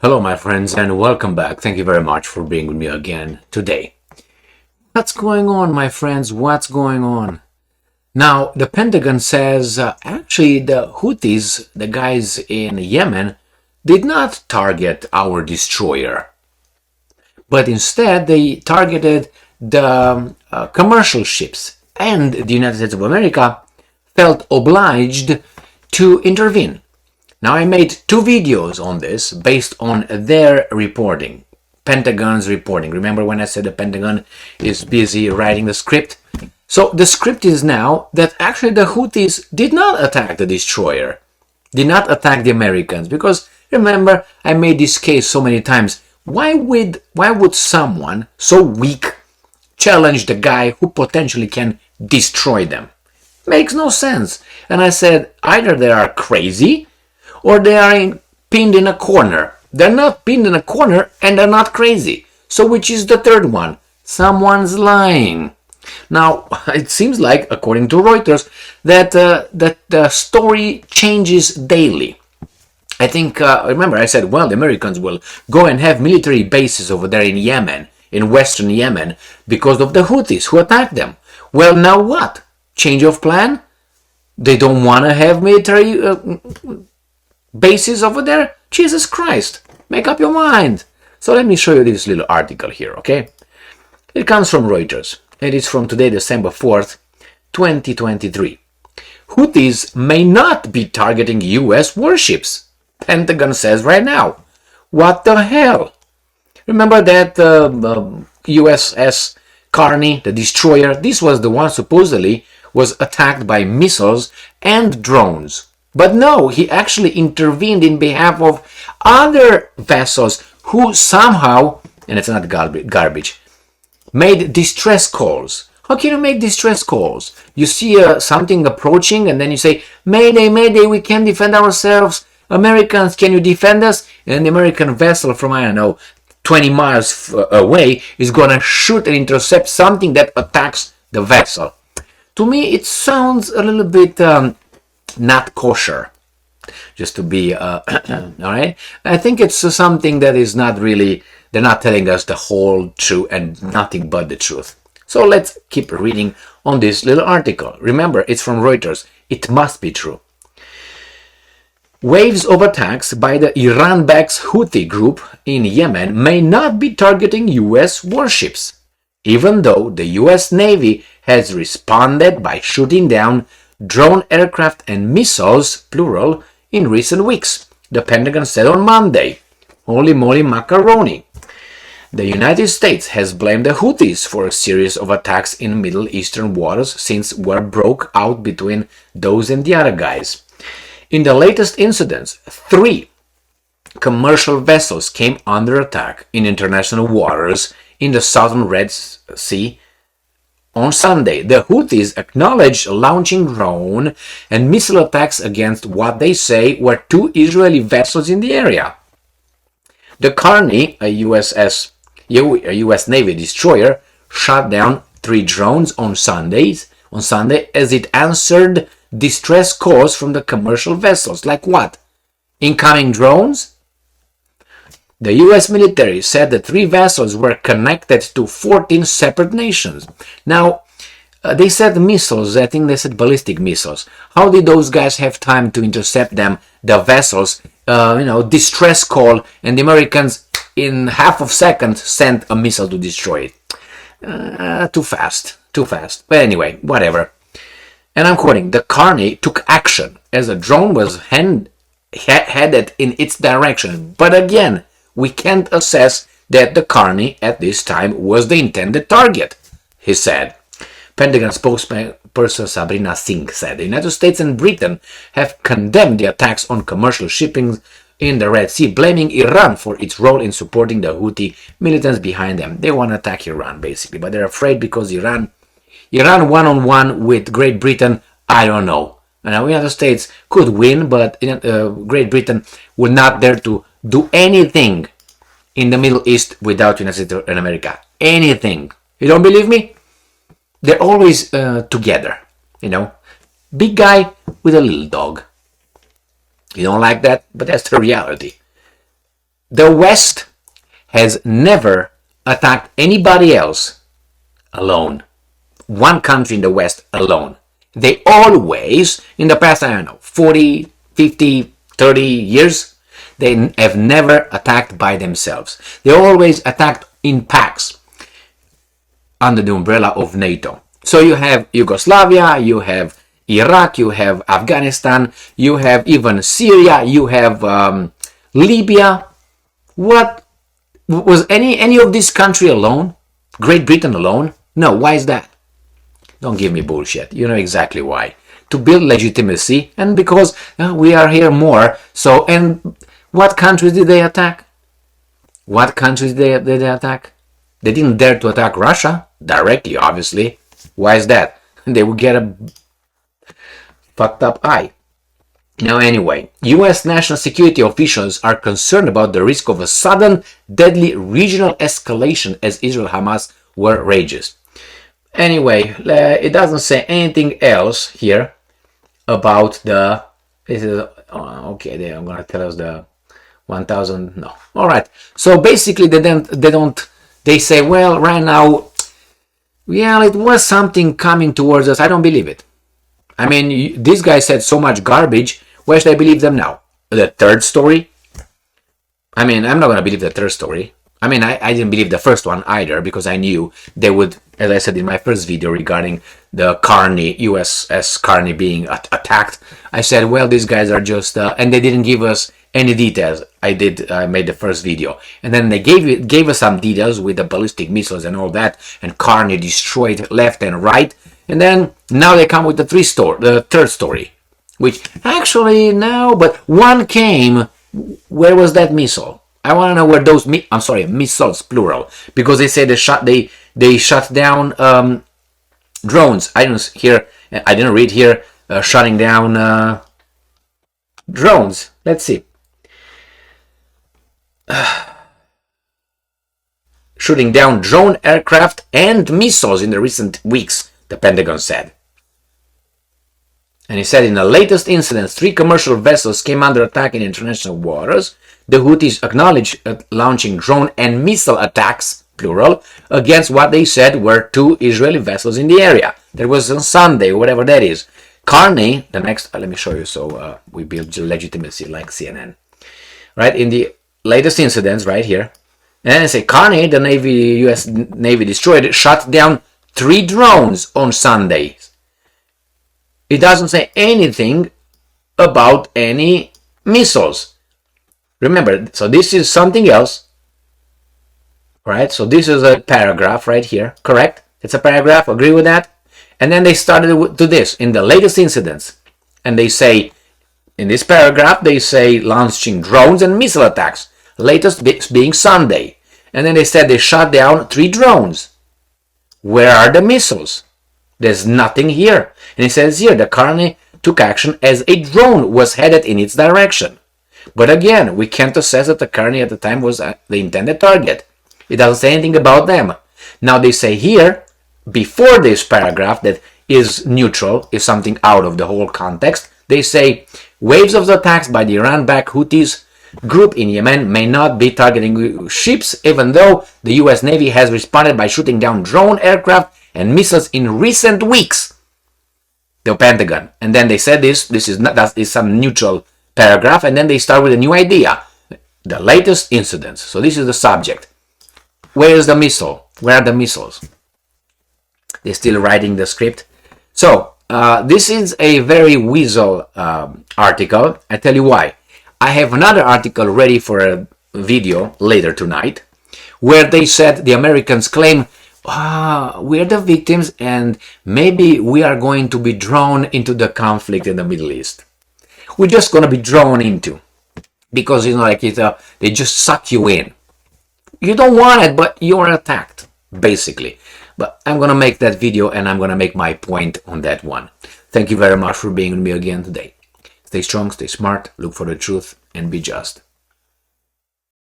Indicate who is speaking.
Speaker 1: Hello, my friends, and welcome back. Thank you very much for being with me again today. What's going on, my friends? What's going on? Now, the Pentagon says actually the Houthis, the guys in Yemen, did not target our destroyer, but instead they targeted the commercial ships, and the United States of America felt obliged to intervene. Now, I made two videos on this based on their reporting, Pentagon's reporting. Remember when I said the Pentagon is busy writing the script? So the script is now that actually the Houthis did not attack the destroyer, did not attack the Americans, because remember, I made this case so many times. Why would someone so weak challenge the guy who potentially can destroy them? Makes no sense. And I said either they are crazy or they are pinned in a corner. They're not pinned in a corner and they're not crazy. So which is the third one? Someone's lying. Now, it seems like, according to Reuters, that the story changes daily. I think, remember I said, well, the Americans will go and have military bases over there in Yemen, in western Yemen, because of the Houthis who attacked them. Well, now what? Change of plan? They don't want to have military bases over there? Jesus Christ, make up your mind. So let me show you this little article here, okay? It comes from Reuters. It is from today, December 4th, 2023. Houthis may not be targeting US warships, Pentagon says right now. What the hell? Remember that USS Carney, the destroyer? This was the one supposedly was attacked by missiles and drones. But no, he actually intervened in behalf of other vessels who somehow, and it's not garbage, made distress calls. How can you make distress calls? You see something approaching and then you say, Mayday, Mayday, we can't defend ourselves. Americans, can you defend us? And the American vessel from, 20 miles away is going to shoot and intercept something that attacks the vessel. To me, it sounds a little bit not kosher, just to be, all right? I think it's something that is not really, they're not telling us the whole truth and nothing but the truth. So let's keep reading on this little article. Remember, it's from Reuters. It must be true. Waves of attacks by the Iran-backed Houthi group in Yemen may not be targeting US warships, even though the US Navy has responded by shooting down drone aircraft and missiles, plural, in recent weeks, the Pentagon said on Monday. Holy moly macaroni. The United States has blamed the Houthis for a series of attacks in Middle Eastern waters since war broke out between those and the other guys. In the latest incidents, 3 commercial vessels came under attack in international waters in the southern Red Sea. On Sunday, the Houthis acknowledged launching drone and missile attacks against what they say were 2 Israeli vessels in the area. The Carney, a US Navy destroyer, shot down 3 drones on Sunday as it answered distress calls from the commercial vessels. Like what? Incoming drones? The US military said the 3 vessels were connected to 14 separate nations. Now, they said missiles. I think they said ballistic missiles. How did those guys have time to intercept them, the vessels, distress call, and the Americans in half of a second sent a missile to destroy it? Too fast. But anyway, whatever. And I'm quoting, the Carney took action as a drone was headed in its direction. But again, we can't assess that the Carney at this time was the intended target, he said. Pentagon spokesperson Sabrina Singh said the United States and Britain have condemned the attacks on commercial shipping in the Red Sea, blaming Iran for its role in supporting the Houthi militants behind them. They want to attack Iran, basically, but they're afraid because Iran one-on-one with Great Britain, I don't know. And the United States could win, but Great Britain would not dare to do anything in the Middle East without United States and America. Anything. You don't believe me? They're always together, Big guy with a little dog. You don't like that, but that's the reality. the West has never attacked anybody else alone. One country in the West alone. They always, in the past, I don't know, 40, 50, 30 years, they have never attacked by themselves. They always attacked in packs under the umbrella of NATO. So you have Yugoslavia, you have Iraq, you have Afghanistan, you have even Syria, you have Libya. What was any of this country alone? Great Britain alone? No. Why is that? Don't give me bullshit. You know exactly why. To build legitimacy, and because we are here more. So, and what countries did they attack? What countries did they attack? They didn't dare to attack Russia directly, obviously. Why is that? They would get a fucked up eye. Now anyway, US national security officials are concerned about the risk of a sudden, deadly regional escalation as Israel-Hamas war rages. Anyway, it doesn't say anything else here about the... okay, I'm gonna tell us the 1,000... No. Alright, so basically they say, well, right now, yeah, it was something coming towards us. I don't believe it. I mean, this guy said so much garbage. Why should I believe them now? The third story? I mean, I'm not going to believe the third story. I mean, I didn't believe the first one either, because I knew they would, as I said in my first video regarding the Carney, USS Carney being attacked. I said, well, these guys are just, and they didn't give us any details. I made the first video. And then they gave us some details with the ballistic missiles and all that, and Carney destroyed left and right. And then now they come with the third story, which actually now, but one came. Where was that missile? I want to know where those missiles plural, because they say they shut down drones. I didn't read here shutting down drones. Let's see. Shooting down drone aircraft and missiles in the recent weeks, the Pentagon said. And he said in the latest incidents, 3 commercial vessels came under attack in international waters. The Houthis acknowledged launching drone and missile attacks, plural, against what they said were 2 Israeli vessels in the area. That was on Sunday, whatever that is. Carney, the next, let me show you so we build legitimacy like CNN. Right, in the latest incidents, right here. And then they say, Carney, the US Navy destroyed, shot down 3 drones on Sunday. It doesn't say anything about any missiles. Remember, so this is something else, right? So this is a paragraph right here, correct? It's a paragraph, agree with that? And then they started to this, in the latest incidents. And they say, in this paragraph, they say launching drones and missile attacks. Latest being Sunday. And then they said they shot down 3 drones. Where are the missiles? There's nothing here. And it says here, the Carney took action as a drone was headed in its direction. But again, we can't assess that the Carney at the time was the intended target. It doesn't say anything about them. Now they say here, before this paragraph that is neutral, is something out of the whole context, they say, waves of the attacks by the Iran-backed Houthis group in Yemen may not be targeting ships, even though the US Navy has responded by shooting down drone aircraft and missiles in recent weeks. The Pentagon. And then they said this is some neutral paragraph, and then they start with a new idea. The latest incidents. So this is the subject. Where is the missile? Where are the missiles? They're still writing the script. So this is a very weasel article. I tell you why. I have another article ready for a video later tonight, where they said the Americans claim we're the victims and maybe we are going to be drawn into the conflict in the Middle East. We're just going to be drawn into, because they just suck you in. You don't want it, but you're attacked, basically. But I'm going to make that video and I'm going to make my point on that one. Thank you very much for being with me again today. Stay strong, stay smart, look for the truth, and be just.